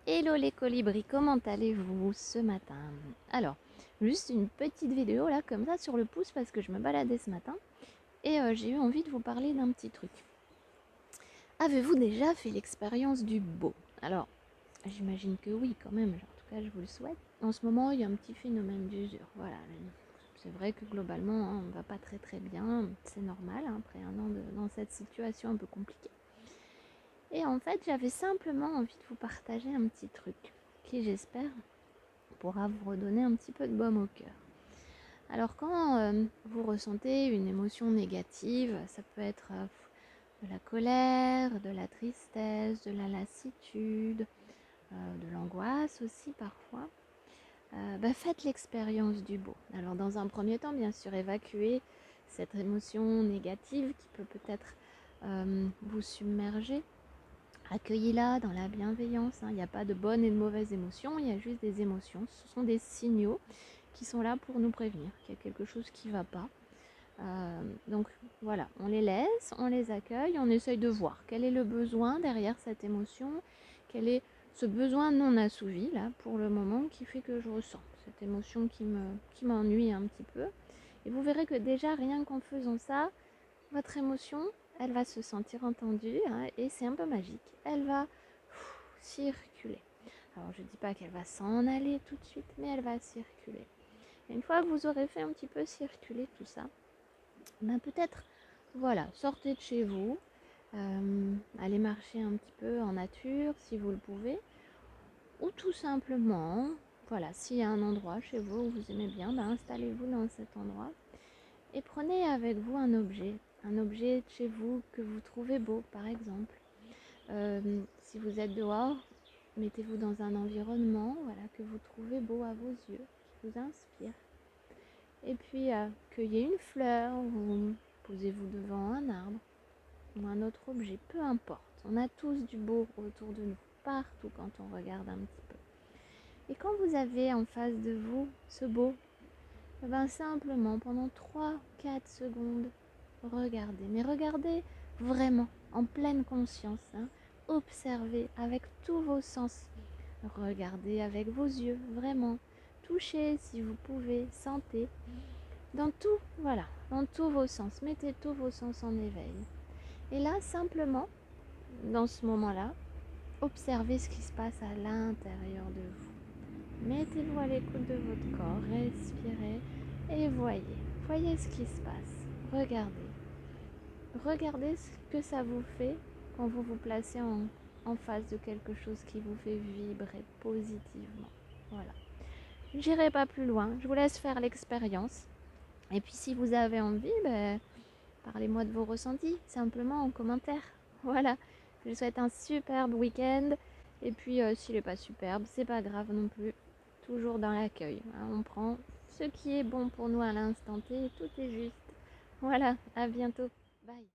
Hello les colibris, comment allez-vous ce matin? Alors, juste une petite vidéo là comme ça sur le pouce parce que je me baladais ce matin et j'ai eu envie de vous parler d'un petit truc. Avez-vous déjà fait l'expérience du beau? Alors, j'imagine que oui quand même, en tout cas je vous le souhaite. En ce moment il y a un petit phénomène d'usure, voilà. C'est vrai que globalement on va pas très bien, c'est normal hein, après un an dans cette situation un peu compliquée. Et en fait j'avais simplement envie de vous partager un petit truc qui j'espère pourra vous redonner un petit peu de baume au cœur. Alors quand vous ressentez une émotion négative, ça peut être de la colère, de la tristesse, de la lassitude, de l'angoisse aussi parfois, faites l'expérience du beau. Alors dans un premier temps, bien sûr, évacuez cette émotion négative qui peut peut-être vous submerger. Accueillez-la dans la bienveillance, hein. Il n'y a pas de bonnes et de mauvaises émotions, il y a juste des émotions. Ce sont des signaux qui sont là pour nous prévenir qu'il y a quelque chose qui ne va pas. Donc voilà, on les laisse, on les accueille, on essaye de voir quel est le besoin derrière cette émotion, quel est ce besoin non assouvi là pour le moment qui fait que je ressens cette émotion qui m'ennuie un petit peu. Et vous verrez que déjà rien qu'en faisant ça, votre émotion, elle va se sentir entendue hein, et c'est un peu magique. Elle va circuler. Alors je ne dis pas qu'elle va s'en aller tout de suite, mais elle va circuler. Et une fois que vous aurez fait un petit peu circuler tout ça, peut-être, voilà, sortez de chez vous, allez marcher un petit peu en nature si vous le pouvez, ou tout simplement, voilà, s'il y a un endroit chez vous où vous aimez bien, installez-vous dans cet endroit et prenez avec vous un objet de chez vous que vous trouvez beau par exemple. Si vous êtes dehors, mettez-vous dans un environnement voilà, que vous trouvez beau à vos yeux, qui vous inspire. Et puis cueillez une fleur ou posez-vous devant un arbre ou un autre objet, peu importe. On a tous du beau autour de nous, partout quand on regarde un petit peu. Et quand vous avez en face de vous ce beau, simplement pendant 3-4 secondes, regardez. Mais regardez vraiment, en pleine conscience. Hein. Observez avec tous vos sens. Regardez avec vos yeux, vraiment. Touchez si vous pouvez, sentez. Dans tout, voilà, dans tous vos sens. Mettez tous vos sens en éveil. Et là, simplement, dans ce moment-là, observez ce qui se passe à l'intérieur de vous. Mettez-vous à l'écoute de votre corps, respirez et voyez. Voyez ce qui se passe. Regardez. Regardez ce que ça vous fait quand vous vous placez en face de quelque chose qui vous fait vibrer positivement. Voilà. J'irai pas plus loin. Je vous laisse faire l'expérience. Et puis si vous avez envie, parlez-moi de vos ressentis, simplement en commentaire. Voilà, je vous souhaite un superbe week-end. Et puis s'il n'est pas superbe, c'est pas grave non plus. Toujours dans l'accueil. Hein, on prend ce qui est bon pour nous à l'instant T et tout est juste. Voilà, à bientôt. Bye.